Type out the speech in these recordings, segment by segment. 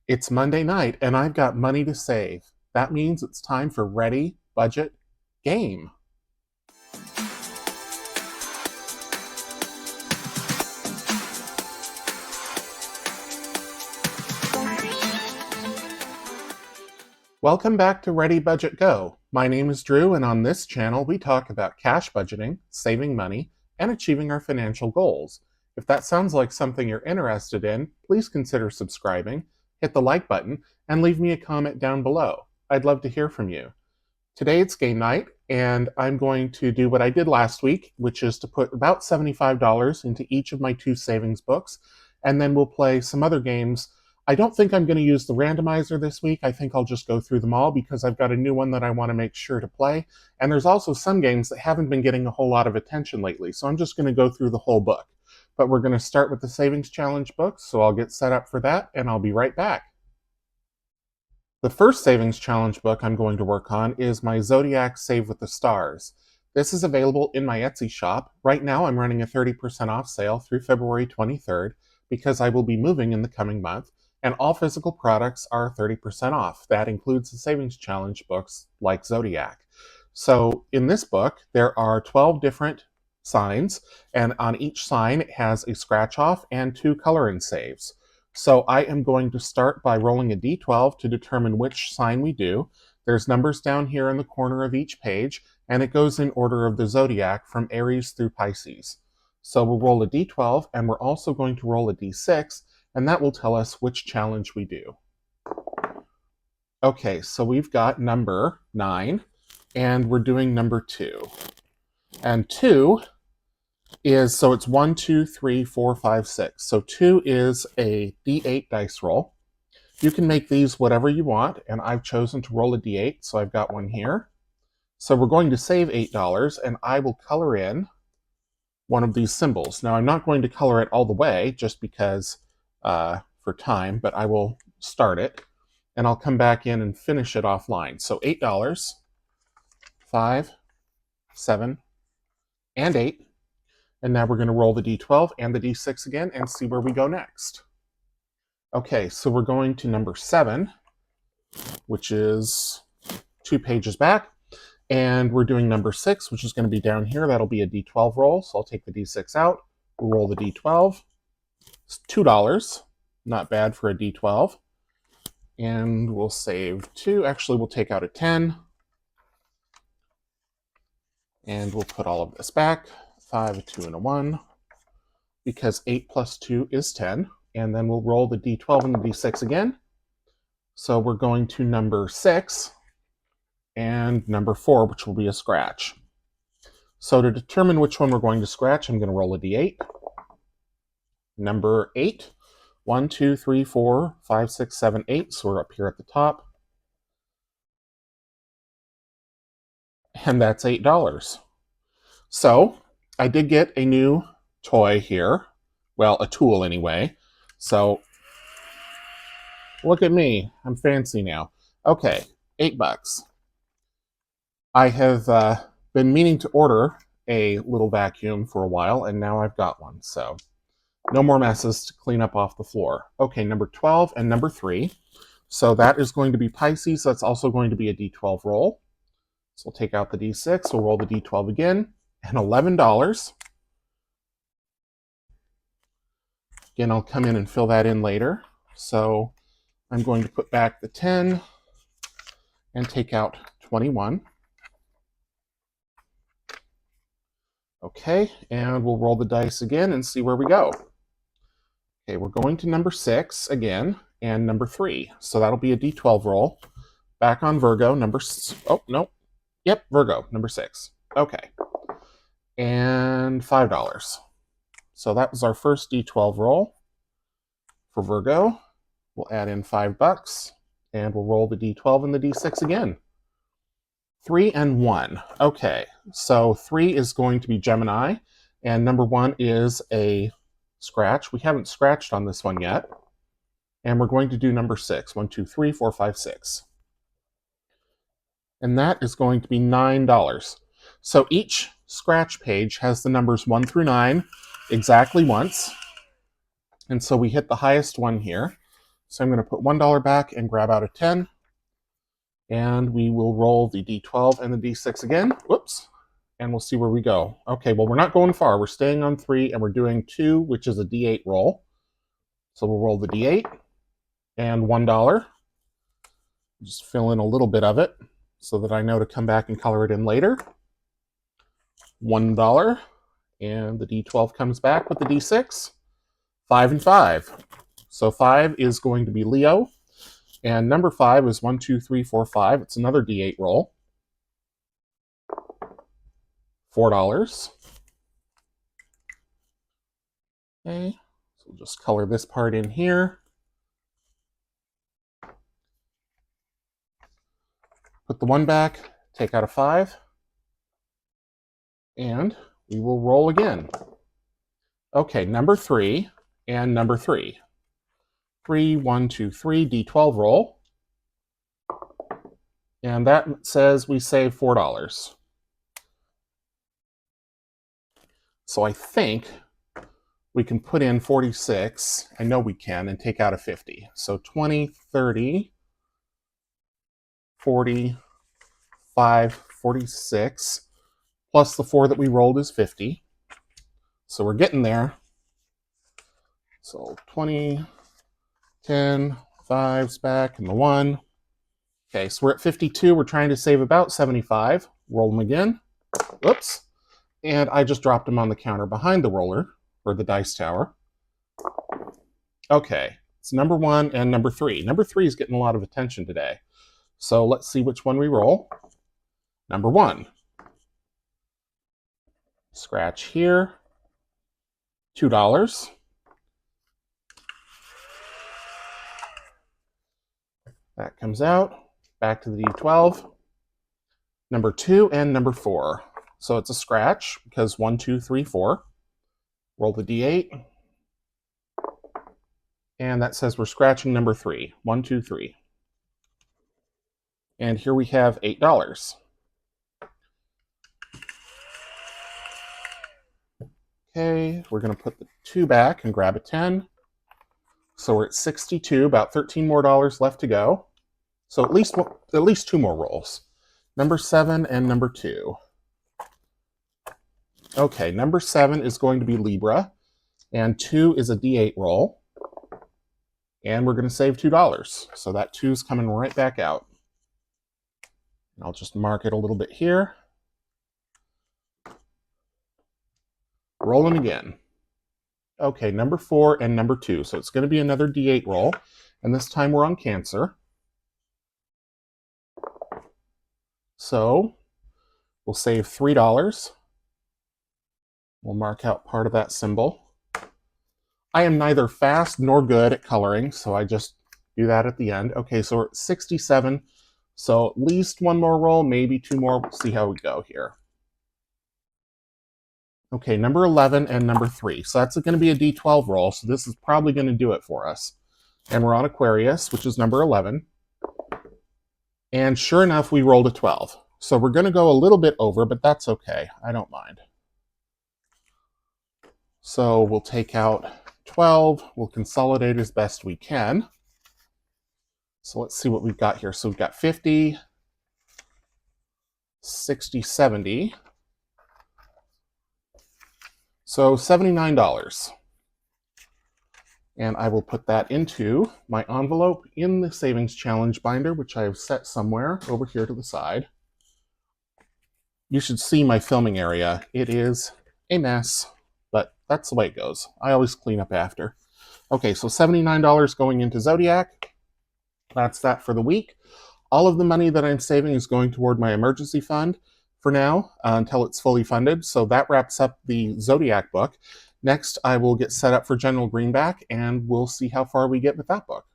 It's Monday night and I've got money to save. That means it's time for Ready Budget Game. Welcome back to Ready Budget Go. My name is Drew, and on this channel we talk about cash budgeting, saving money, and achieving our financial goals. If that sounds like something you're interested in, please consider subscribing, hit the like button, and leave me a comment down below. I'd love to hear from you. Today it's game night, and I'm going to do what I did last week, which is to put about $75 into each of my 2 savings books, and then we'll play some other games. I don't think I'm going to use the randomizer this week. I think I'll just go through them all because I've got a new one that I want to make sure to play. And there's also some games that haven't been getting a whole lot of attention lately, so I'm just going to go through the whole book. But we're going to start with the Savings Challenge book, so I'll get set up for that, and I'll be right back. The first Savings Challenge book I'm going to work on is my Zodiac Save with the Stars. This is available in my Etsy shop. Right now I'm running a 30% off sale through February 23rd because I will be moving in the coming month, and all physical products are 30% off. That includes the Savings Challenge books like Zodiac. So in this book, there are 12 different signs, and on each sign it has a scratch off and 2 color and saves. So I am going to start by rolling a d12 to determine which sign we do. There's numbers down here in the corner of each page, and it goes in order of the zodiac from Aries through Pisces. So we'll roll a d12, and we're also going to roll a d6, and that will tell us which challenge we do. Okay, so we've got number 9, and we're doing number 2. And 2 is, so it's 1, 2, 3, 4, 5, 6. So 2 is a d8 dice roll. You can make these whatever you want, and I've chosen to roll a d8, so I've got one here. So we're going to save $8, and I will color in one of these symbols. Now I'm not going to color it all the way, just because for time, but I will start it, and I'll come back in and finish it offline. So $8, 5, 7, and 8. And now we're going to roll the d12 and the d6 again and see where we go next. Okay, so we're going to number 7, which is 2 pages back. And we're doing number 6, which is going to be down here. That'll be a d12 roll. So I'll take the d6 out. We'll roll the d12. It's $2. Not bad for a d12. And we'll save 2. Actually, we'll take out a 10. And we'll put all of this back. 5, a 2, and a 1. Because 8 plus 2 is 10. And then we'll roll the d12 and the d6 again. So we're going to number 6 and number 4, which will be a scratch. So to determine which one we're going to scratch, I'm going to roll a d8. Number 8. 1, 2, 3, 4, 5, 6, 7, 8. So we're up here at the top. And that's $8. So I did get a new toy here. Well, a tool anyway. So look at me. I'm fancy now. Okay, $8. I have been meaning to order a little vacuum for a while, and now I've got one. So no more messes to clean up off the floor. Okay, number 12 and number 3. So that is going to be Pisces. That's also going to be a d12 roll. So we'll take out the d6. We'll roll the d12 again. And $11. Again, I'll come in and fill that in later. So I'm going to put back the 10 and take out 21. Okay, and we'll roll the dice again and see where we go. Okay, we're going to number 6 again, and number 3. So that'll be a d12 roll. Back on Virgo, oh, no. Yep, Virgo, number 6. Okay. And $5. So that was our first d12 roll for Virgo. We'll add in $5, and we'll roll the d12 and the d6 again. 3 and 1. Okay, so 3 is going to be Gemini, and number 1 is a scratch. We haven't scratched on this one yet. And we're going to do number 6. 1, 2, 3, 4, 5, 6. And that is going to be $9. So each scratch page has the numbers 1 through 9 exactly once. And so we hit the highest one here. So I'm going to put $1 back and grab out a 10. And we will roll the D12 and the D6 again. Whoops. And we'll see where we go. Okay, well, we're not going far. We're staying on 3, and we're doing 2, which is a D8 roll. So we'll roll the D8 and $1. Just fill in a little bit of it so that I know to come back and color it in later. $1. And the D12 comes back with the D6. 5 and 5. So 5 is going to be Leo. And number 5 is 1, 2, 3, 4, 5. It's another D8 roll. $4. Okay, so we'll just color this part in here. Put the 1 back, take out a 5. And we will roll again. Okay, number 3 and number 3. 3, 1, 2, 3, D12 roll. And that says we save $4. So I think we can put in 46. I know we can, and take out a 50. So 20, 30, 45, 46, plus the 4 that we rolled is 50. So we're getting there. So 20, 10, 5's back, and the 1. Okay, so we're at 52. We're trying to save about 75. Roll them again. Whoops. And I just dropped them on the counter behind the roller, or the dice tower. Okay, it's number 1 and number 3. Number 3 is getting a lot of attention today. So let's see which one we roll. Number 1. Scratch here. $2. That comes out. Back to the D12. Number 2 and number 4. So it's a scratch because 1, 2, 3, 4. Roll the D8. And that says we're scratching number 3. 1, 2, 3. And here we have $8. Okay, we're going to put the 2 back and grab a 10. So we're at 62, about $13 more left to go. So at least 2 more rolls. Number 7 and number 2. Okay, number 7 is going to be Libra, and 2 is a D8 roll. And we're going to save $2. So that 2 is coming right back out. And I'll just mark it a little bit here. Rolling again. Okay, number 4 and number 2. So it's going to be another D8 roll, and this time we're on Cancer. So we'll save $3. We'll mark out part of that symbol. I am neither fast nor good at coloring, so I just do that at the end. Okay, so we're at 67. So at least 1 more roll, maybe 2 more. We'll see how we go here. Okay, number 11 and number 3. So that's going to be a D12 roll, so this is probably going to do it for us. And we're on Aquarius, which is number 11. And sure enough, we rolled a 12. So we're going to go a little bit over, but that's okay. I don't mind. So we'll take out 12. We'll consolidate as best we can. So let's see what we've got here. So we've got 50, 60, 70. So $79. And I will put that into my envelope in the Savings Challenge binder, which I have set somewhere over here to the side. You should see my filming area. It is a mess, but that's the way it goes. I always clean up after. Okay, so $79 going into Zodiac. That's that for the week. All of the money that I'm saving is going toward my emergency fund for now until it's fully funded. So that wraps up the Zodiac book. Next, I will get set up for General Greenback, and we'll see how far we get with that book.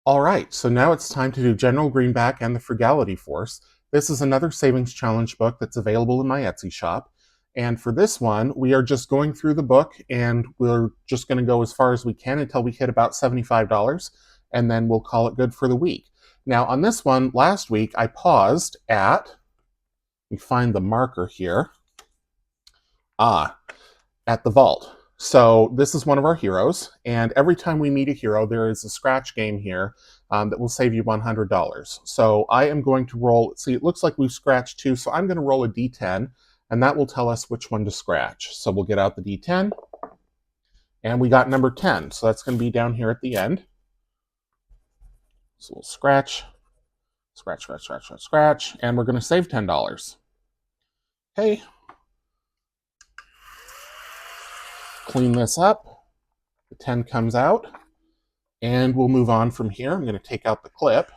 All right, so now it's time to do General Greenback and the Frugality Force. This is another Savings Challenge book that's available in my Etsy shop. And for this one, we are just going through the book, and we're just going to go as far as we can until we hit about $75, and then we'll call it good for the week. Now, on this one, last week, I paused at, let me find the marker here, at the vault. So this is one of our heroes, and every time we meet a hero, there is a scratch game here that will save you $100. So I am going to roll, see, it looks like we've scratched 2, so I'm going to roll a d10, and that will tell us which one to scratch. So we'll get out the d10, and we got number 10, so that's going to be down here at the end. So we'll scratch, scratch, scratch, scratch, scratch, scratch, and we're going to save $10. Okay. Clean this up. The 10 comes out, and we'll move on from here. I'm going to take out the clip.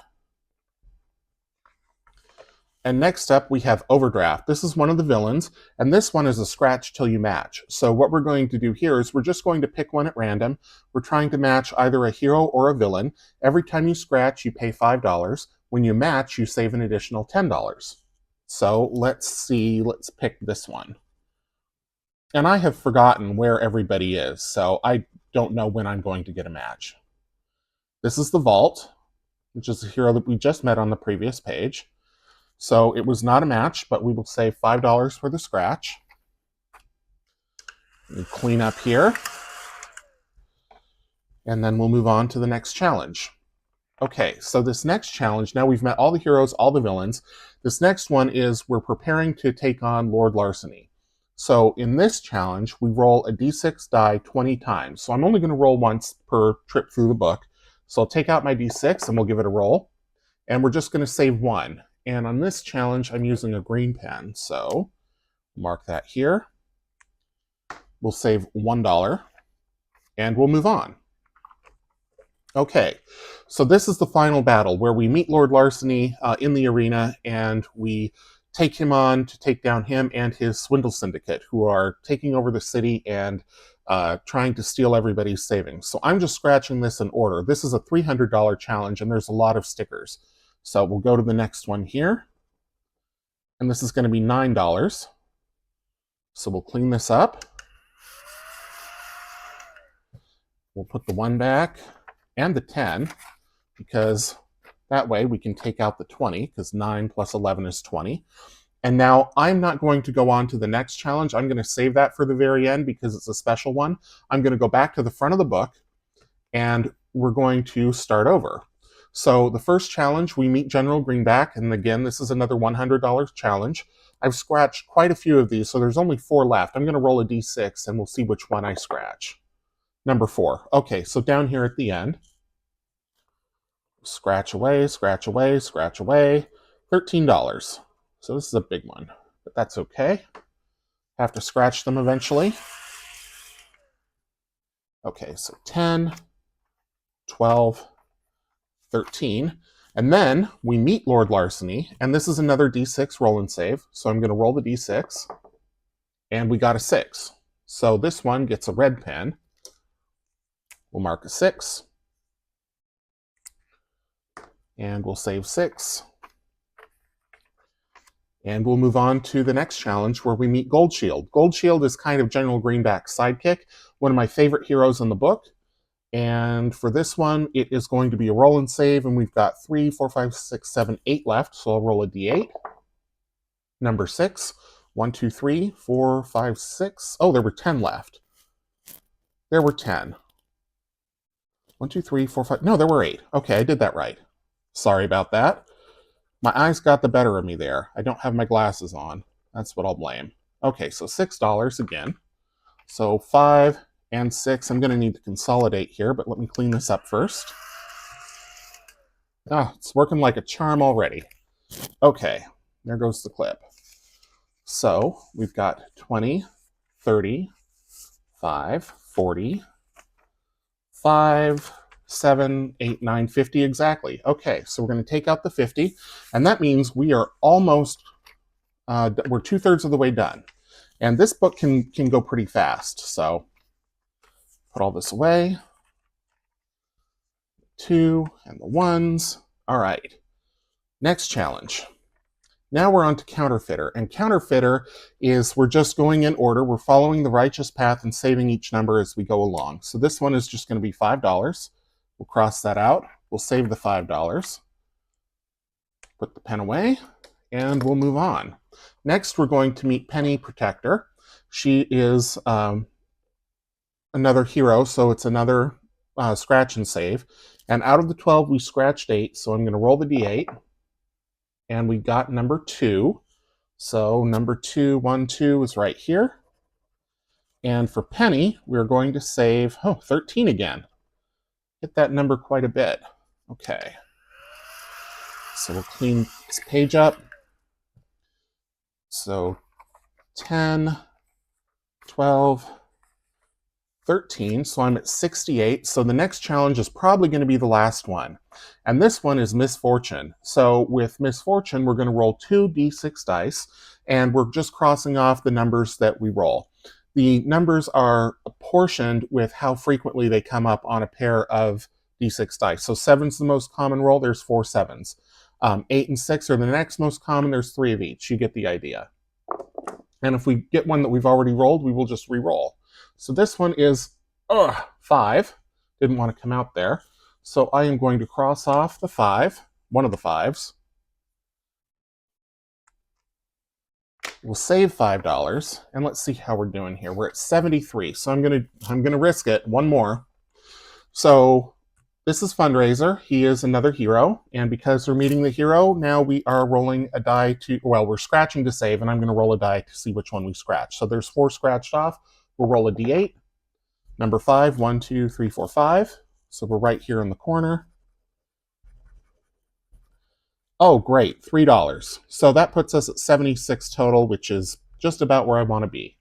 And next up, we have Overdraft. This is one of the villains, and this one is a scratch till you match. So what we're going to do here is we're just going to pick one at random. We're trying to match either a hero or a villain. Every time you scratch, you pay $5. When you match, you save an additional $10. So let's see, let's pick this one. And I have forgotten where everybody is, so I don't know when I'm going to get a match. This is the Vault, which is a hero that we just met on the previous page. So it was not a match, but we will save $5 for the scratch. We'll clean up here. And then we'll move on to the next challenge. Okay, so this next challenge, now we've met all the heroes, all the villains. This next one is we're preparing to take on Lord Larceny. So in this challenge, we roll a d6 die 20 times. So I'm only going to roll once per trip through the book. So I'll take out my d6 and we'll give it a roll. And we're just going to save 1. And on this challenge, I'm using a green pen. So mark that here. We'll save $1 and we'll move on. Okay, so this is the final battle where we meet Lord Larceny in the arena and we take him on to take down him and his swindle syndicate who are taking over the city and trying to steal everybody's savings. So I'm just scratching this in order. This is a $300 challenge and there's a lot of stickers. So we'll go to the next one here. And this is going to be $9. So we'll clean this up. We'll put the 1 back and the 10 because that way we can take out the 20 because 9 plus 11 is 20. And now I'm not going to go on to the next challenge. I'm going to save that for the very end because it's a special one. I'm going to go back to the front of the book and we're going to start over. So the first challenge, we meet General Greenback, and again, this is another $100 challenge. I've scratched quite a few of these, so there's only 4 left. I'm going to roll a d6, and we'll see which one I scratch. Number 4. Okay, so down here at the end, scratch away, scratch away, scratch away, $13. So this is a big one, but that's okay. Have to scratch them eventually. Okay, so 10, 12, 13, and then we meet Lord Larceny, and this is another d6 roll and save. So I'm going to roll the d6, and we got a 6. So this one gets a red pen. We'll mark a 6, and we'll save 6. And we'll move on to the next challenge where we meet Goldshield. Goldshield is kind of General Greenback's sidekick, one of my favorite heroes in the book. And for this one, it is going to be a roll and save, and we've got 3, 4, 5, 6, 7, 8 left. So I'll roll a d8. Number 6. 1, 2, 3, 4, 5, 6. Oh, there were 10 left. There were 10. 1, 2, 3, 4, 5. No, there were 8. Okay, I did that right. Sorry about that. My eyes got the better of me there. I don't have my glasses on. That's what I'll blame. Okay, so $6 again. So 5 and 6. I'm going to need to consolidate here, but let me clean this up first. Ah, it's working like a charm already. Okay, there goes the clip. So we've got 20, 30, 5, 40, 5, 7, 8, 9, 50 exactly. Okay, so we're going to take out the 50, and that means we are almost, we're 2/3 of the way done. And this book can go pretty fast, so put all this away. 2 and the 1s. All right, next challenge. Now we're on to Counterfeiter, and Counterfeiter is we're just going in order. We're following the righteous path and saving each number as we go along. So this one is just going to be $5. We'll cross that out. We'll save the $5. Put the pen away, and we'll move on. Next, we're going to meet Penny Protector. She is another hero, so it's another scratch and save. And out of the 12, we scratched 8, so I'm going to roll the d8. And we got number 2. So number 2, 1, 2 is right here. And for Penny, we're going to save 13 again. Hit that number quite a bit. Okay. So we'll clean this page up. So 10, 12, 13, so I'm at 68. So the next challenge is probably going to be the last one. And this one is Misfortune. So with Misfortune, we're going to roll 2 d6 dice, and we're just crossing off the numbers that we roll. The numbers are apportioned with how frequently they come up on a pair of d6 dice. So 7's the most common roll, there's 4 7s. 8 and 6 are the next most common, there's 3 of each. You get the idea. And if we get one that we've already rolled, we will just re-roll. So this one is 5. Didn't want to come out there. So I am going to cross off the 5, one of the 5s. We'll save $5, and let's see how we're doing here. We're at 73, so I'm gonna risk it. One more. So this is Fundraiser. He is another hero, and because we're meeting the hero, now we are rolling a die to, well, we're scratching to save, and I'm going to roll a die to see which one we scratch. So there's 4 scratched off. We'll roll a d8. Number 5, 1, 2, 3, 4, 5. So we're right here in the corner. Oh, great, $3. So that puts us at 76 total, which is just about where I want to be.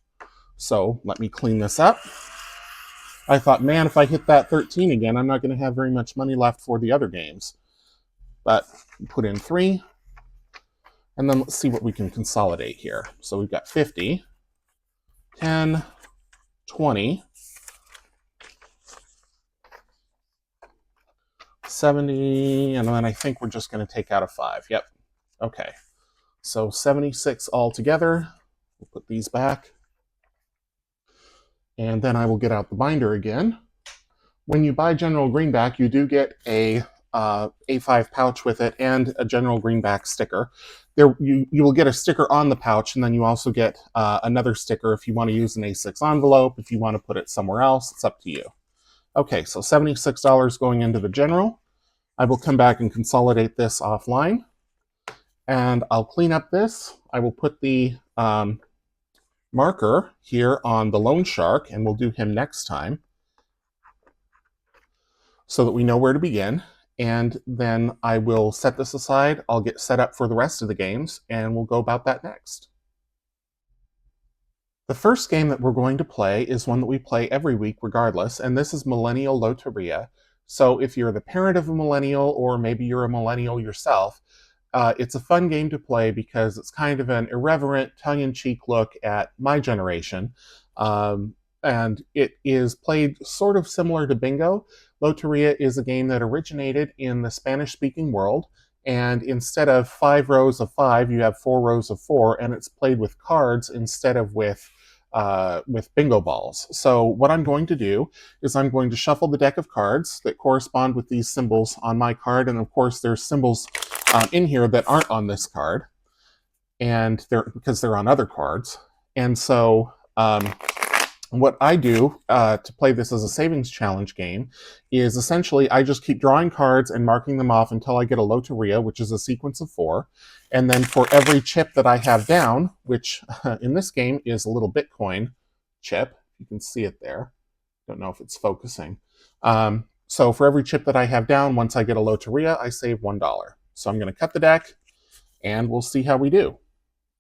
So let me clean this up. I thought, man, if I hit that 13 again, I'm not going to have very much money left for the other games. But put in 3. And then let's see what we can consolidate here. So we've got 50, 10, 20, 70, and then I think we're just going to take out a 5. Yep. Okay. So 76 altogether. We'll put these back. And then I will get out the binder again. When you buy General Greenback, you do get a A5 pouch with it and a General Greenback sticker. You will get a sticker on the pouch, and then you also get another sticker if you want to use an A6 envelope, if you want to put it somewhere else. It's up to you. Okay, so $76 going into the General. I will come back and consolidate this offline, and I'll clean up this. I will put the marker here on the loan shark, and we'll do him next time so that we know where to begin. And then I will set this aside. I'll get set up for the rest of the games, and we'll go about that next. The first game that we're going to play is one that we play every week regardless, and this is Millennial Loteria. So if you're the parent of a millennial, or maybe you're a millennial yourself, it's a fun game to play because it's kind of an irreverent, tongue-in-cheek look at my generation. And it is played sort of similar to Bingo. Loteria is a game that originated in the Spanish-speaking world, and instead of 5 rows of 5, you have 4 rows of 4, and it's played with cards instead of with bingo balls. So what I'm going to do is I'm going to shuffle the deck of cards that correspond with these symbols on my card, and of course there's symbols in here that aren't on this card, and because they're on other cards. And so what I do to play this as a savings challenge game is essentially I just keep drawing cards and marking them off until I get a Loteria, which is a sequence of 4. And then for every chip that I have down, which in this game is a little Bitcoin chip, you can see it there. Don't know if it's focusing. So for every chip that I have down, once I get a Loteria, I save $1. So I'm going to cut the deck, and we'll see how we do.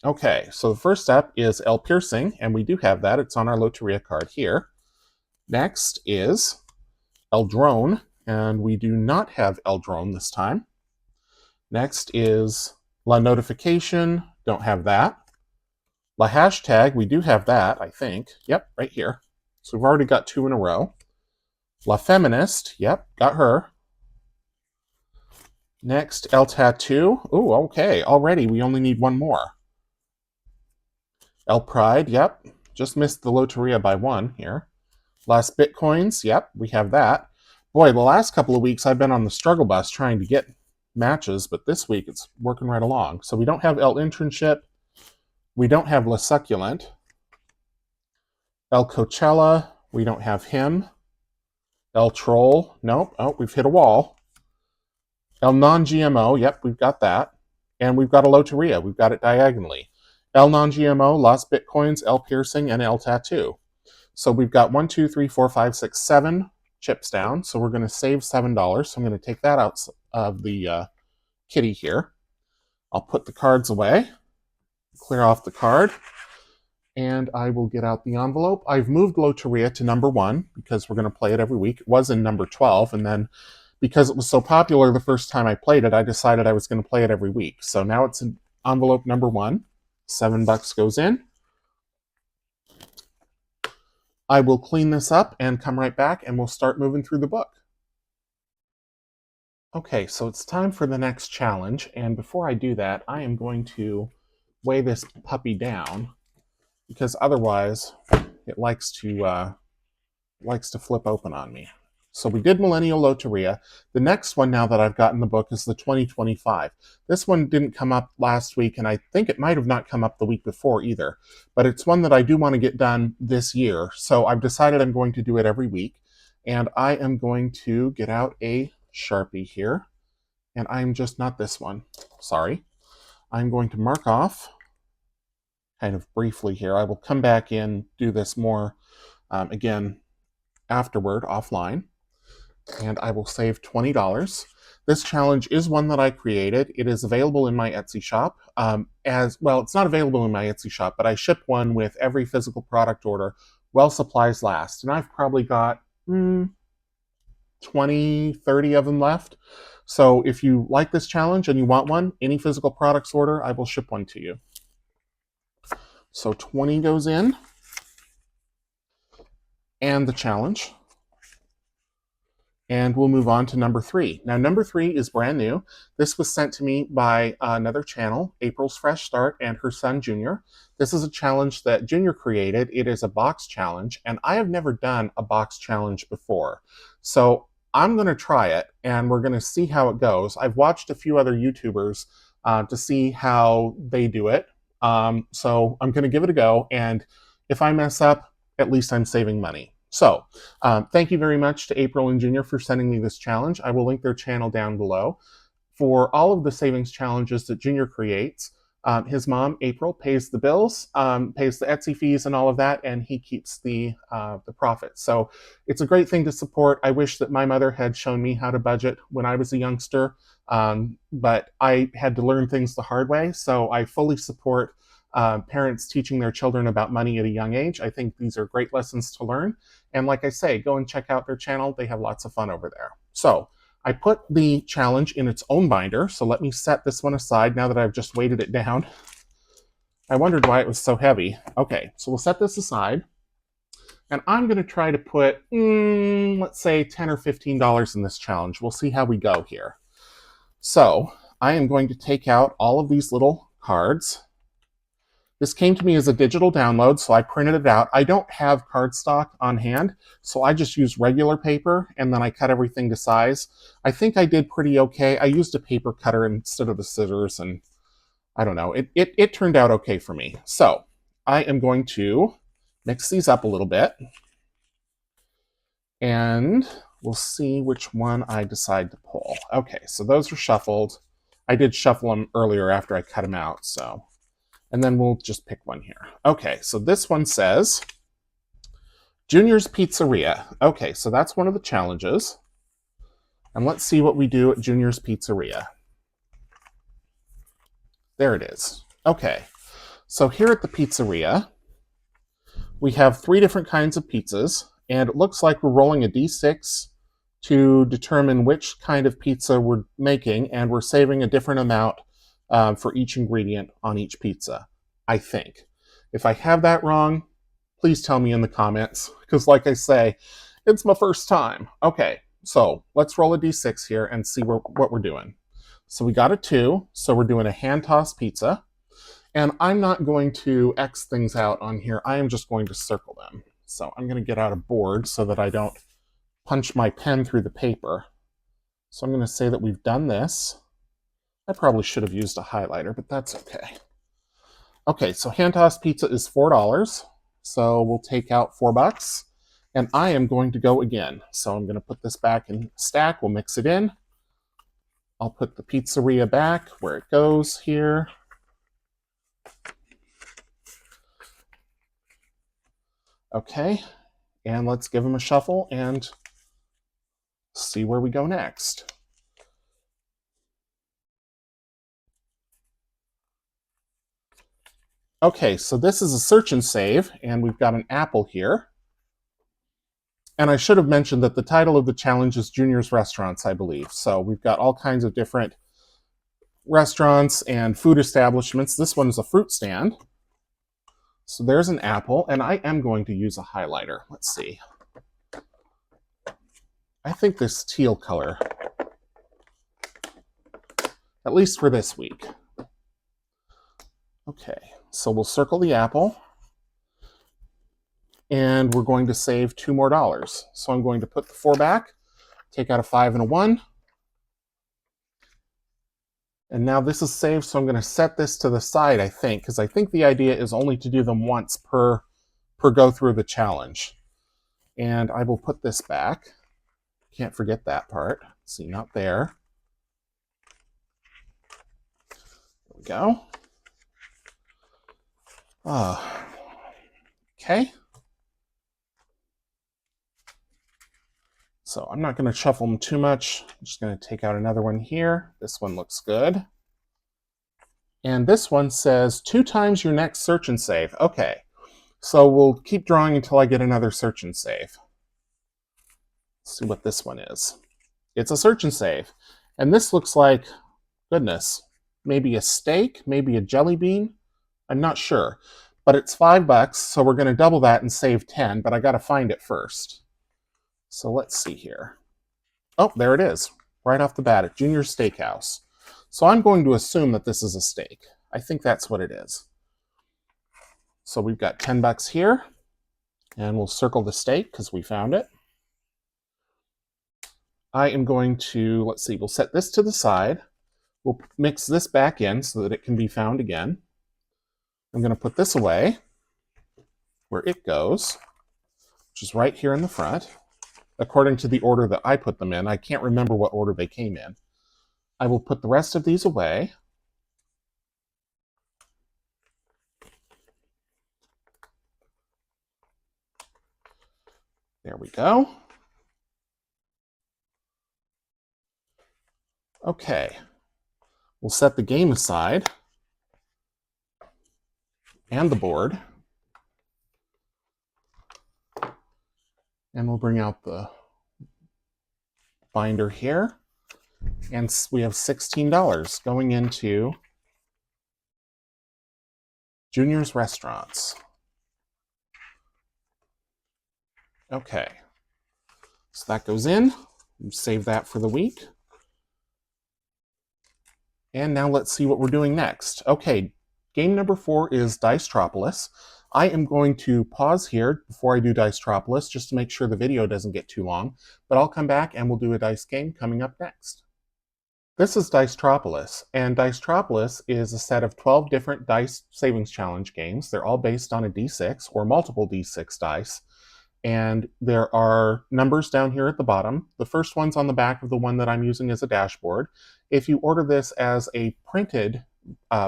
Okay, so the first step is El Piercing, and we do have that. It's on our Loteria card here. Next is El Drone, and we do not have El Drone this time. Next is La Notification, don't have that. La Hashtag, we do have that, I think. Yep, right here. So we've already got 2 in a row. La Feminist, yep, got her. Next, El Tattoo. Ooh, okay, already we only need 1 more. El Pride, yep. Just missed the Loteria by 1 here. Last Bitcoins, yep, we have that. Boy, the last couple of weeks I've been on the struggle bus trying to get matches, but this week it's working right along. So we don't have El Internship. We don't have La Succulent. El Coachella. We don't have him. El Troll, nope. Oh, we've hit a wall. El Non-GMO, yep, we've got that. And we've got a Loteria, we've got it diagonally. El Non-GMO, Lost Bitcoins, El Piercing, and El Tattoo. So we've got 1, 2, 3, 4, 5, 6, 7 chips down. So we're going to save $7. So I'm going to take that out of the kitty here. I'll put the cards away, clear off the card, and I will get out the envelope. I've moved Loteria to number 1 because we're going to play it every week. It was in number 12, and then because it was so popular the first time I played it, I decided I was going to play it every week. So now it's in envelope number 1. $7 goes in. I will clean this up and come right back, and we'll start moving through the book. Okay, so it's time for the next challenge, and before I do that, I am going to weigh this puppy down, because otherwise it likes to flip open on me. So we did Millennial Loteria. The next one now that I've got in the book is the 2025. This one didn't come up last week, and I think it might have not come up the week before either. But it's one that I do want to get done this year. So I've decided I'm going to do it every week. And I am going to get out a Sharpie here. And I'm just not this one. Sorry. I'm going to mark off kind of briefly here. I will come back in, do this more again afterward, offline. And I will save $20. This challenge is one that I created. It is available in my Etsy shop. As well, it's not available in my Etsy shop, but I ship one with every physical product order while supplies last. And I've probably got 20, 30 of them left. So if you like this challenge and you want one, any physical products order, I will ship one to you. So 20 goes in. And the challenge. And we'll move on to number 3. Now, number 3 is brand new. This was sent to me by another channel, April's Fresh Start, and her son, Junior. This is a challenge that Junior created. It is a box challenge, and I have never done a box challenge before. So I'm going to try it, and we're going to see how it goes. I've watched a few other YouTubers to see how they do it. So I'm going to give it a go, and if I mess up, at least I'm saving money. So, thank you very much to April and Junior for sending me this challenge. I will link their channel down below. For all of the savings challenges that Junior creates, his mom, April, pays the bills, pays the Etsy fees and all of that, and he keeps the profit. So it's a great thing to support. I wish that my mother had shown me how to budget when I was a youngster, but I had to learn things the hard way, so I fully support parents teaching their children about money at a young age. I think these are great lessons to learn. And like I say, go and check out their channel. They have lots of fun over there. So I put the challenge in its own binder. So let me set this one aside now that I've just weighted it down. I wondered why it was so heavy. Okay, so we'll set this aside. And I'm going to try to put, let's say $10 or $15 in this challenge. We'll see how we go here. So I am going to take out all of these little cards. This came to me as a digital download, so I printed it out. I don't have cardstock on hand, so I just used regular paper, and then I cut everything to size. I think I did pretty okay. I used a paper cutter instead of the scissors, and I don't know. It turned out okay for me. So I am going to mix these up a little bit, and we'll see which one I decide to pull. Okay, so those are shuffled. I did shuffle them earlier after I cut them out, so... And then we'll just pick one here. Okay, so this one says, Junior's Pizzeria. Okay, so that's one of the challenges. And let's see what we do at Junior's Pizzeria. There it is. Okay, so here at the pizzeria, we have 3 different kinds of pizzas, and it looks like we're rolling a D6 to determine which kind of pizza we're making, and we're saving a different amount for each ingredient on each pizza, I think. If I have that wrong, please tell me in the comments, because like I say, it's my first time. Okay, so let's roll a d6 here and see what we're doing. So we got a 2, so we're doing a hand-tossed pizza. And I'm not going to X things out on here. I am just going to circle them. So I'm going to get out a board so that I don't punch my pen through the paper. So I'm going to say that we've done this. I probably should have used a highlighter, but that's okay. Okay, so hand-tossed pizza is $4. So we'll take out $4. And I am going to go again. So I'm going to put this back in stack. We'll mix it in. I'll put the pizzeria back where it goes here. Okay, and let's give them a shuffle and see where we go next. Okay, so this is a search and save, and we've got an apple here. And I should have mentioned that the title of the challenge is Junior's Restaurants, I believe. So we've got all kinds of different restaurants and food establishments. This one is a fruit stand. So there's an apple, and I am going to use a highlighter. Let's see. I think this teal color, at least for this week. Okay, so we'll circle the apple. And we're going to save $2 more. So I'm going to put the 4 back, take out a 5 and a 1. And now this is saved, so I'm going to set this to the side, I think, because I think the idea is only to do them once per go through the challenge. And I will put this back. Can't forget that part. See, not there. There we go. Okay. So I'm not going to shuffle them too much. I'm just going to take out another one here. This one looks good. And this one says 2 times your next search and save. Okay, so we'll keep drawing until I get another search and save. Let's see what this one is. It's a search and save. And this looks like, goodness, maybe a steak, maybe a jelly bean. I'm not sure. But it's $5, so we're going to double that and save 10, but I got to find it first. So let's see here. Oh, there it is, right off the bat at Junior's Steakhouse. So I'm going to assume that this is a steak. I think that's what it is. So we've got $10 here, and we'll circle the steak because we found it. I am going to, let's see, we'll set this to the side. We'll mix this back in so that it can be found again. I'm going to put this away where it goes, which is right here in the front. According to the order that I put them in. I can't remember what order they came in. I will put the rest of these away. There we go. Okay. We'll set the game aside and the board. And we'll bring out the binder here. And we have $16 going into Junior's Restaurants. Okay. So that goes in. Save that for the week. And now let's see what we're doing next. Okay, game number 4 is Dicetropolis. I am going to pause here before I do Dicetropolis just to make sure the video doesn't get too long, but I'll come back and we'll do a dice game coming up next. This is Dicetropolis, and Dicetropolis is a set of 12 different dice savings challenge games. They're all based on a D6 or multiple D6 dice, and there are numbers down here at the bottom. The first one's on the back of the one that I'm using as a dashboard. If you order this as a printed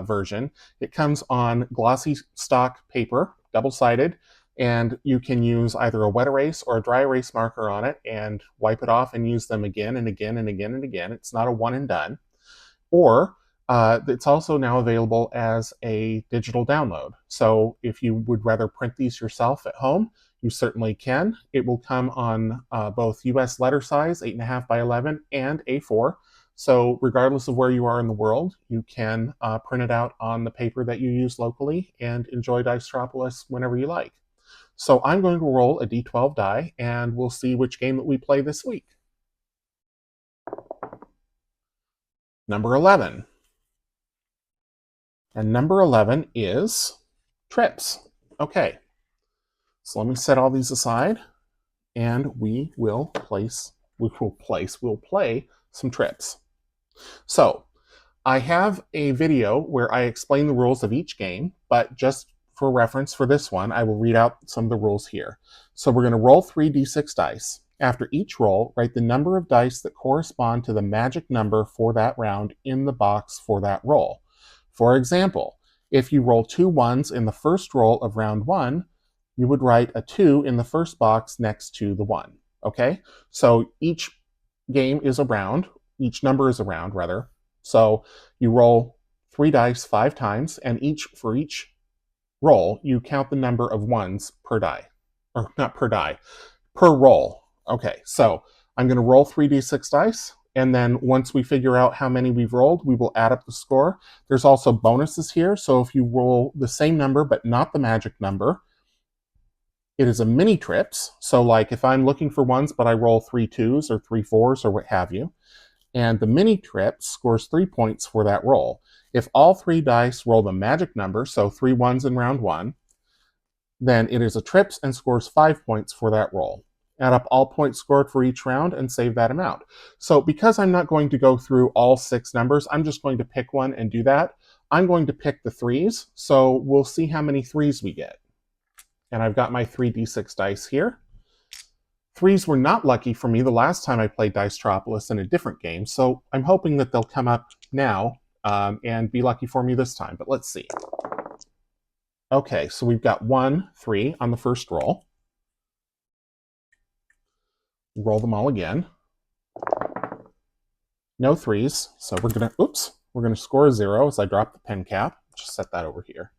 version, it comes on glossy stock paper, double-sided, and you can use either a wet erase or a dry erase marker on it and wipe it off and use them again and again and again and again. It's not a one and done. Or it's also now available as a digital download. So if you would rather print these yourself at home, you certainly can. It will come on both US letter size, 8.5 by 11, and A4. So regardless of where you are in the world, you can print it out on the paper that you use locally and enjoy Dicetropolis whenever you like. So I'm going to roll a D12 die, and we'll see which game that we play this week. Number 11. And number 11 is trips. Okay, so let me set all these aside, and we'll play some trips. So I have a video where I explain the rules of each game, but just for reference for this one, I will read out some of the rules here. So we're going to roll 3d6 dice. After each roll, write the number of dice that correspond to the magic number for that round in the box for that roll. For example, if you roll 2 ones in the first roll of round 1, you would write a 2 in the first box next to the 1. Okay? So each game is a round. Each number is a round, rather. So you roll 3 dice 5 times, and for each roll, you count the number of ones per die. Or not per die, per roll. Okay, so I'm going to roll 3d6 dice, and then once we figure out how many we've rolled, we will add up the score. There's also bonuses here, so if you roll the same number but not the magic number, it is a mini trips. So like if I'm looking for ones but I roll 3 2s or 3 4s or what have you, and the mini trip scores 3 points for that roll. If all 3 dice roll the magic number, so 3 ones in round 1, then it is a trips and scores 5 points for that roll. Add up all points scored for each round and save that amount. So because I'm not going to go through all 6 numbers, I'm just going to pick one and do that. I'm going to pick the 3s, so we'll see how many 3s we get. And I've got my 3d6 dice here. 3s were not lucky for me the last time I played Dicetropolis in a different game, so I'm hoping that they'll come up now and be lucky for me this time, but let's see. Okay, so we've got 1, 3 on the first roll. Roll them all again. No 3s, so we're gonna score a 0 as I drop the pen cap. Just set that over here.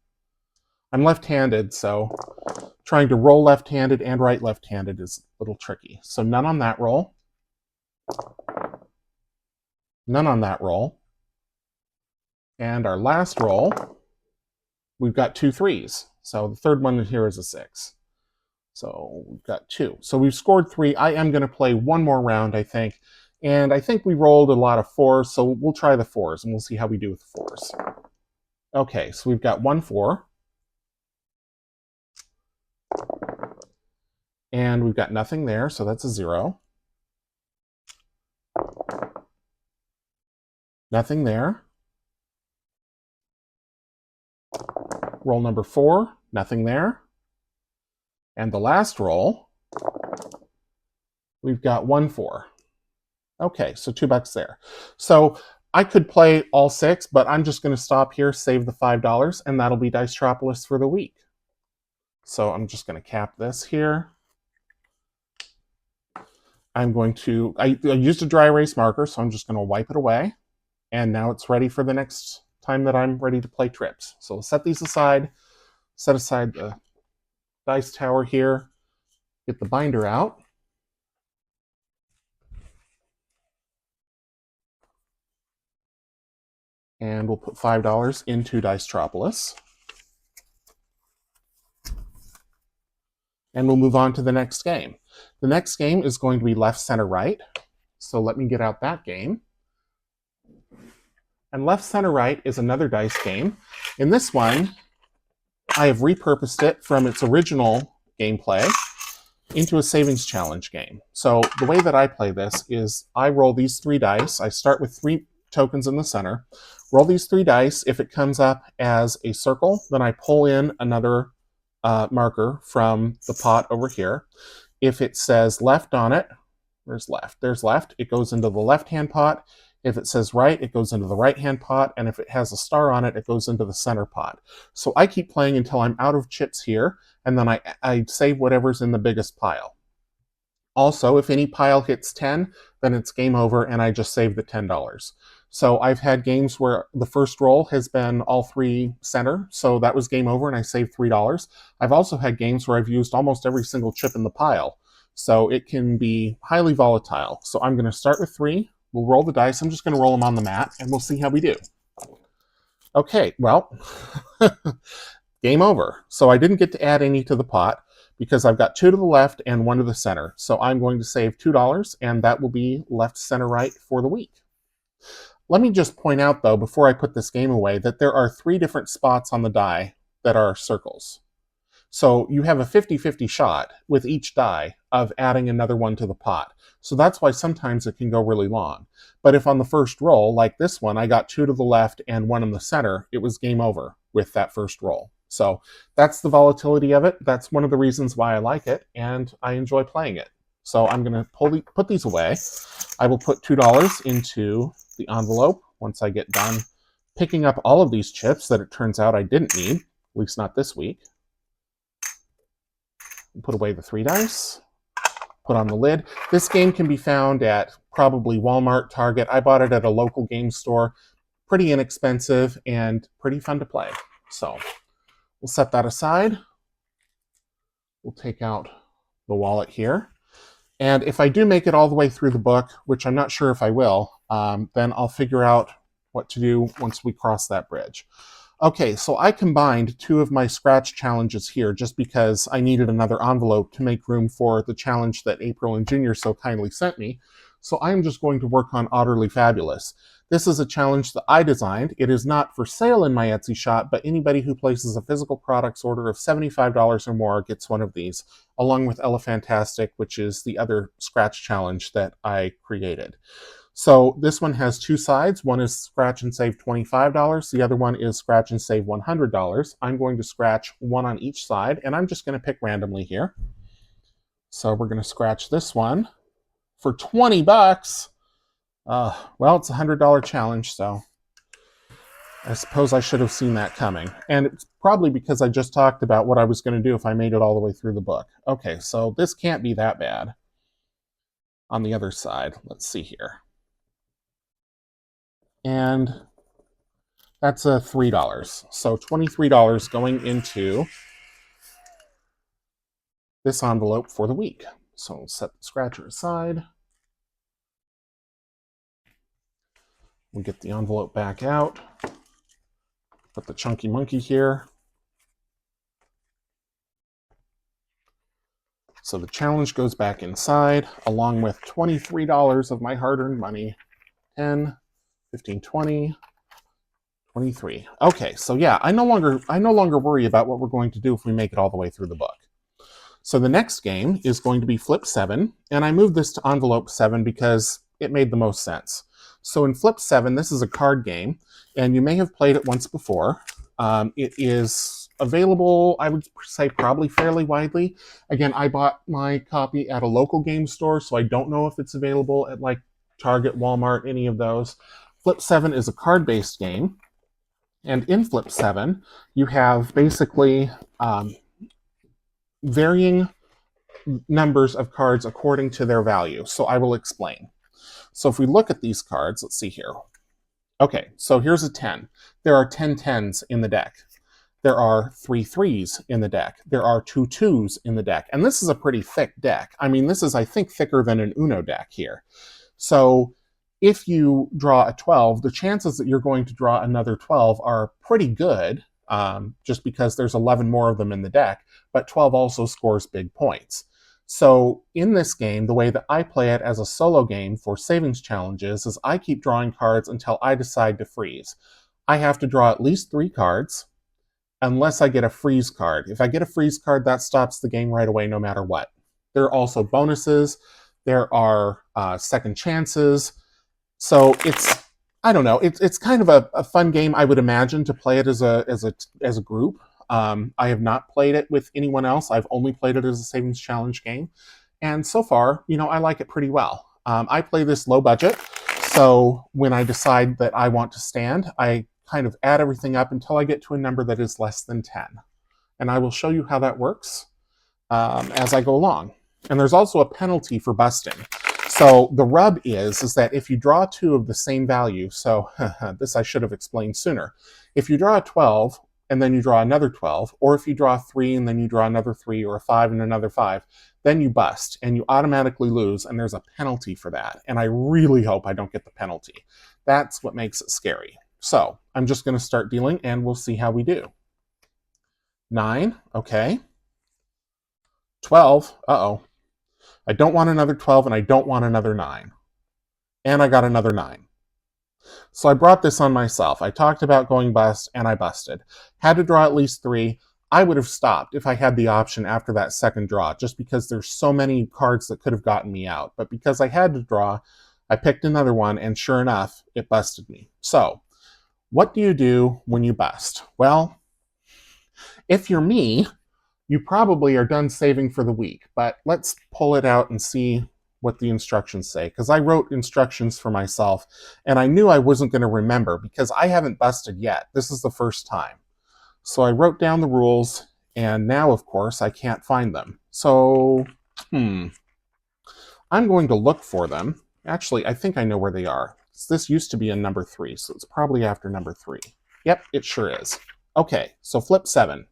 I'm left-handed, so trying to roll left-handed and write left-handed is a little tricky. So none on that roll. None on that roll. And our last roll, we've got 2 3s. So the third one here is a 6. So we've got 2. So we've scored 3. I am going to play one more round, I think. And I think we rolled a lot of 4s, so we'll try the 4s, and we'll see how we do with the 4s. Okay, so we've got 1 4. And we've got nothing there, so that's a 0. Nothing there. Roll number 4, nothing there. And the last roll, we've got 1 4. Okay, so $2 there. So I could play all 6, but I'm just going to stop here, save the $5, and that'll be Dicetropolis for the week. So I'm just going to cap this here. I'm going to, I used a dry erase marker, so I'm just going to wipe it away. And now it's ready for the next time that I'm ready to play trips. So we'll set these aside, set aside the dice tower here, get the binder out. And we'll put $5 into Dicetropolis. And we'll move on to the next game. The next game is going to be left, center, right. So let me get out that game. And left, center, right is another dice game. In this one, I have repurposed it from its original gameplay into a savings challenge game. So the way that I play this is I roll these 3 dice. I start with 3 tokens in the center. Roll these 3 dice. If it comes up as a circle, then I pull in another marker from the pot over here. If it says left on it, there's left, it goes into the left-hand pot. If it says right, it goes into the right-hand pot. And if it has a star on it, it goes into the center pot. So I keep playing until I'm out of chips here, and then I save whatever's in the biggest pile. Also, if any pile hits 10, then it's game over, and I just save the $10. So I've had games where the first roll has been all 3 center, so that was game over, and I saved $3. I've also had games where I've used almost every single chip in the pile, so it can be highly volatile. So I'm going to start with 3. We'll roll the dice. I'm just going to roll them on the mat, and we'll see how we do. Okay, well, game over. So I didn't get to add any to the pot because I've got 2 to the left and 1 to the center. So I'm going to save $2, and that will be left, center, right for the week. Let me just point out, though, before I put this game away, that there are 3 different spots on the die that are circles. So you have a 50-50 shot with each die of adding another one to the pot. So that's why sometimes it can go really long. But if on the first roll, like this one, I got 2 to the left and 1 in the center, it was game over with that first roll. So that's the volatility of it. That's one of the reasons why I like it, and I enjoy playing it. So I'm going to put these away. I will put $2 into the envelope once I get done picking up all of these chips that it turns out I didn't need, at least not this week. Put away the 3 dice. Put on the lid. This game can be found at probably Walmart, Target. I bought it at a local game store. Pretty inexpensive and pretty fun to play. So we'll set that aside. We'll take out the wallet here. And if I do make it all the way through the book, which I'm not sure if I will, then I'll figure out what to do once we cross that bridge. Okay, so I combined 2 of my scratch challenges here just because I needed another envelope to make room for the challenge that April and Junior so kindly sent me. So I'm just going to work on Otterly Fabulous. This is a challenge that I designed. It is not for sale in my Etsy shop, but anybody who places a physical products order of $75 or more gets one of these, along with Elephantastic, which is the other scratch challenge that I created. So this one has 2 sides. One is scratch and save $25. The other one is scratch and save $100. I'm going to scratch 1 on each side, and I'm just going to pick randomly here. So we're going to scratch this one for 20 bucks. Well, it's a $100 challenge, so I suppose I should have seen that coming. And it's probably because I just talked about what I was going to do if I made it all the way through the book. Okay, so this can't be that bad. On the other side, let's see here. And that's a $3. So $23 going into this envelope for the week. So we'll set the scratcher aside. We'll get the envelope back out. Put the chunky monkey here. So the challenge goes back inside, along with $23 of my hard-earned money. 10, 15, 20, 23. Okay, so yeah, I no longer worry about what we're going to do if we make it all the way through the book. So the next game is going to be Flip 7, and I moved this to envelope 7 because it made the most sense. So in Flip 7, this is a card game, and you may have played it once before. It is available, I would say, probably fairly widely. Again, I bought my copy at a local game store, so I don't know if it's available at like Target, Walmart, any of those. Flip 7 is a card-based game, and in Flip 7, you have basically varying numbers of cards according to their value. So I will explain. So if we look at these cards, let's see here. Okay, so here's a 10. There are 10 10s in the deck. There are 3 3s in the deck. There are 2 2s in the deck. And this is a pretty thick deck. I mean, this is, I think, thicker than an Uno deck here. So if you draw a 12, the chances that you're going to draw another 12 are pretty good, just because there's 11 more of them in the deck, but 12 also scores big points. So in this game, the way that I play it as a solo game for savings challenges is I keep drawing cards until I decide to freeze. I have to draw at least 3 cards unless I get a freeze card. If I get a freeze card, that stops the game right away no matter what. There are also bonuses. There are second chances. So it's, I don't know, it's kind of a fun game, I would imagine, to play it as a group. I have not played it with anyone else. I've only played it as a savings challenge game. And so far, you know, I like it pretty well. I play this low budget. So when I decide that I want to stand, I kind of add everything up until I get to a number that is less than 10. And I will show you how that works as I go along. And there's also a penalty for busting. So the rub is that if you draw 2 of the same value, so this I should have explained sooner. If you draw a 12 and then you draw another 12, or if you draw 3 and then you draw another 3, or a 5 and another 5, then you bust and you automatically lose, and there's a penalty for that. And I really hope I don't get the penalty. That's what makes it scary. So I'm just going to start dealing and we'll see how we do. 9, okay. 12, uh-oh. I don't want another 12 and I don't want another 9. And I got another 9. So I brought this on myself. I talked about going bust and I busted. Had to draw at least 3. I would have stopped if I had the option after that second draw, just because there's so many cards that could have gotten me out. But because I had to draw, I picked another one, and sure enough, it busted me. So what do you do when you bust? Well, If you're me, you probably are done saving for the week, but let's pull it out and see what the instructions say, because I wrote instructions for myself, and I knew I wasn't going to remember because I haven't busted yet. This is the first time. So I wrote down the rules, and now, of course, I can't find them. So, I'm going to look for them. Actually, I think I know where they are. This used to be in number 3, so it's probably after number 3. Yep, it sure is. Okay, so flip 7.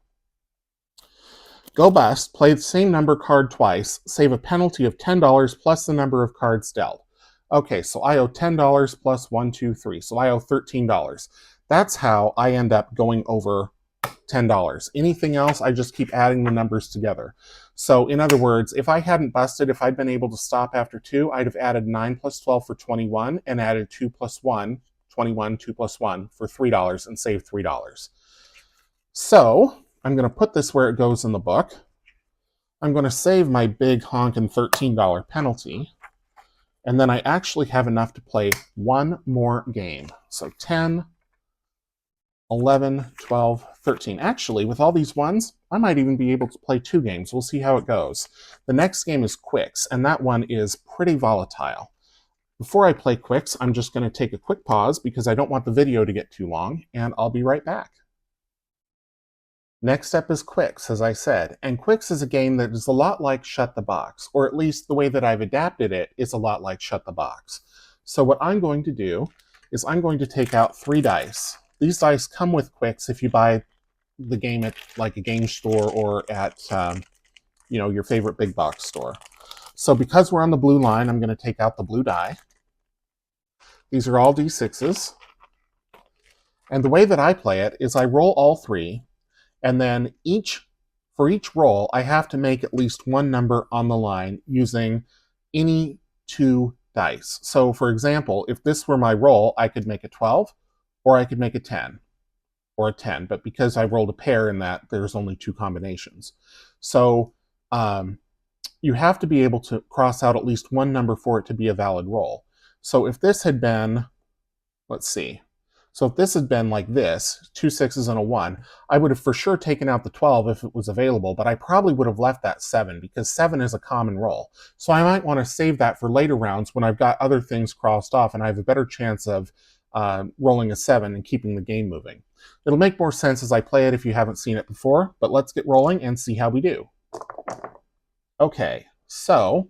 Go bust, play the same number card twice, save a penalty of $10 plus the number of cards dealt. Okay, so I owe $10 plus 1, 2, 3, so I owe $13. That's how I end up going over $10. Anything else, I just keep adding the numbers together. So in other words, if I hadn't busted, if I'd been able to stop after 2, I'd have added 9 plus 12 for 21 and added 2 plus 1, 21, 2 plus 1 for $3 and saved $3. So I'm going to put this where it goes in the book. I'm going to save my big honkin' $13 penalty. And then I actually have enough to play one more game. So 10, 11, 12, 13. Actually, with all these ones, I might even be able to play 2 games. We'll see how it goes. The next game is Qwixx, and that one is pretty volatile. Before I play Qwixx, I'm just going to take a quick pause because I don't want the video to get too long, and I'll be right back. Next up is Qwixx, as I said, and Qwixx is a game that is a lot like Shut the Box, or at least the way that I've adapted it is a lot like Shut the Box. So what I'm going to do is I'm going to take out 3 dice. These dice come with Qwixx if you buy the game at like a game store or at your favorite big box store. So because we're on the blue line, I'm going to take out the blue die. These are all D6s. And the way that I play it is I roll all 3, and then for each roll, I have to make at least one number on the line using any 2 dice. So for example, if this were my roll, I could make a 12, or I could make a 10, or a 10. But because I rolled a pair in that, there's only 2 combinations. So you have to be able to cross out at least one number for it to be a valid roll. So if this had been, let's see, so if this had been like this, 2 6s and a 1, I would have for sure taken out the 12 if it was available, but I probably would have left that 7 because 7 is a common roll. So I might want to save that for later rounds when I've got other things crossed off and I have a better chance of rolling a 7 and keeping the game moving. It'll make more sense as I play it if you haven't seen it before, but let's get rolling and see how we do. Okay, so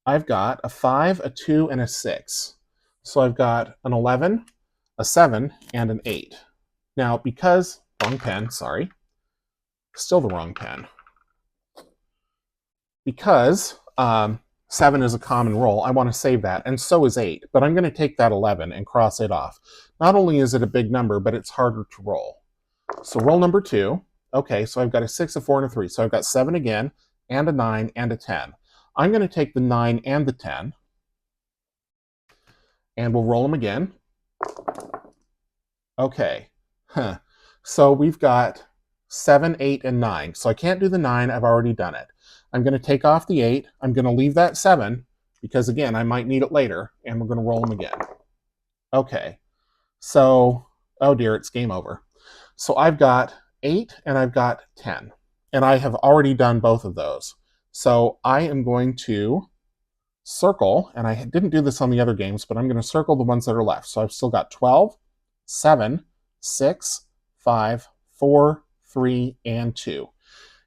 I've got a 5, a 2, and a 6. So I've got an 11, a 7, and an 8. Now, because, wrong pen, sorry, still the wrong pen. Because 7 is a common roll, I want to save that, and so is 8. But I'm going to take that 11 and cross it off. Not only is it a big number, but it's harder to roll. So roll number 2. Okay, so I've got a 6, a 4, and a 3. So I've got 7 again, and a 9, and a 10. I'm going to take the 9 and the 10, and we'll roll them again. Okay, so we've got 7, 8, and 9. So I can't do the 9, I've already done it. I'm going to take off the 8, I'm going to leave that 7, because again, I might need it later, and we're going to roll them again. Okay, so, oh dear, it's game over. So I've got 8 and I've got 10, and I have already done both of those. So I am going to circle, and I didn't do this on the other games, but I'm going to circle the ones that are left. So I've still got 12, 7, 6, 5, 4, 3, and 2.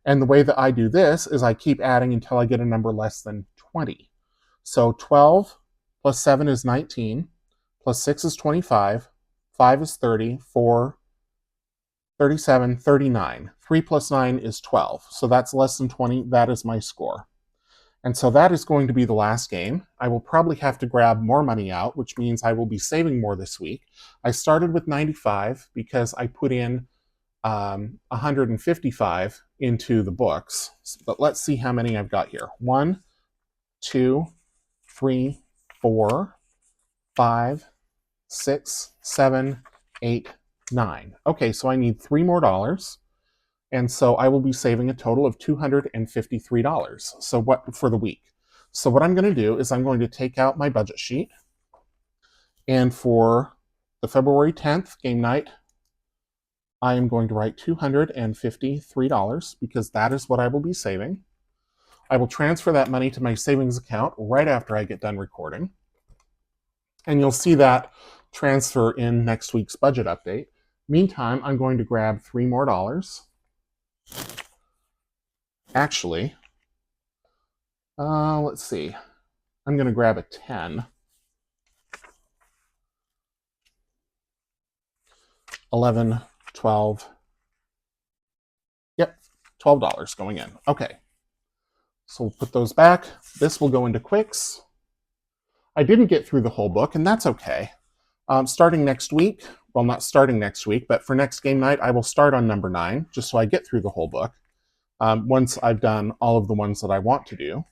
And the way that I do this is I keep adding until I get a number less than 20. So 12 plus 7 is 19, plus 6 is 25, 5 is 30, 4, 37, 39. 3 plus 9 is 12. So that's less than 20. That is my score. And so that is going to be the last game. I will probably have to grab more money out, which means I will be saving more this week. I started with 95 because I put in 155 into the books. But let's see how many I've got here. 1, 2, 3, 4, 5, 6, 7, 8, 9. Okay, so I need $3 more. And so I will be saving a total of $253 for the week. So what I'm going to do is I'm going to take out my budget sheet. And for the February 10th game night, I am going to write $253 because that is what I will be saving. I will transfer that money to my savings account right after I get done recording. And you'll see that transfer in next week's budget update. Meantime, I'm going to grab $3 more. Actually, let's see. I'm going to grab a 10. 11, 12. Yep, $12 going in. Okay. So we'll put those back. This will go into Qwixx. I didn't get through the whole book, and that's okay. Starting next week, well, not starting next week, but for next game night, I will start on number 9, just so I get through the whole book, once I've done all of the ones that I want to do.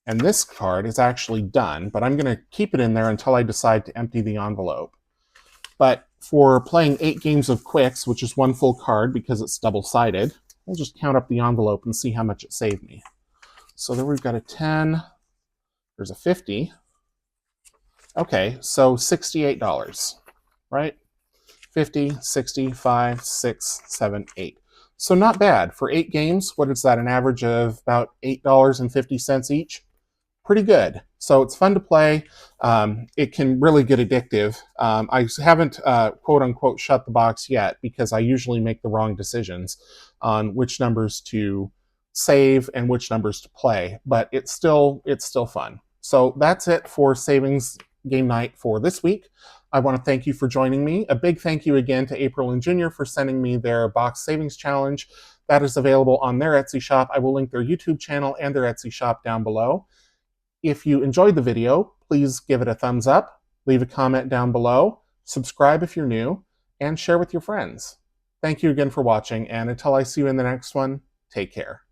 And this card is actually done, but I'm going to keep it in there until I decide to empty the envelope. But for playing 8 games of Qwixx, which is 1 full card because it's double-sided, we'll just count up the envelope and see how much it saved me. So there we've got a 10. There's a 50. Okay, so $68, right? 50, 60, 5, 6, 7, 8. So not bad. For 8 games, what is that, an average of about $8.50 each? Pretty good. So it's fun to play. It can really get addictive. I haven't, quote unquote, shut the box yet because I usually make the wrong decisions on which numbers to save and which numbers to play, but it's still fun. So that's it for savings game night for this week. I want to thank you for joining me. A big thank you again to April and Junior for sending me their box savings challenge. That is available on their Etsy shop. I will link their YouTube channel and their Etsy shop down below. If you enjoyed the video, please give it a thumbs up, leave a comment down below, subscribe if you're new, and share with your friends. Thank you again for watching, and until I see you in the next one, take care.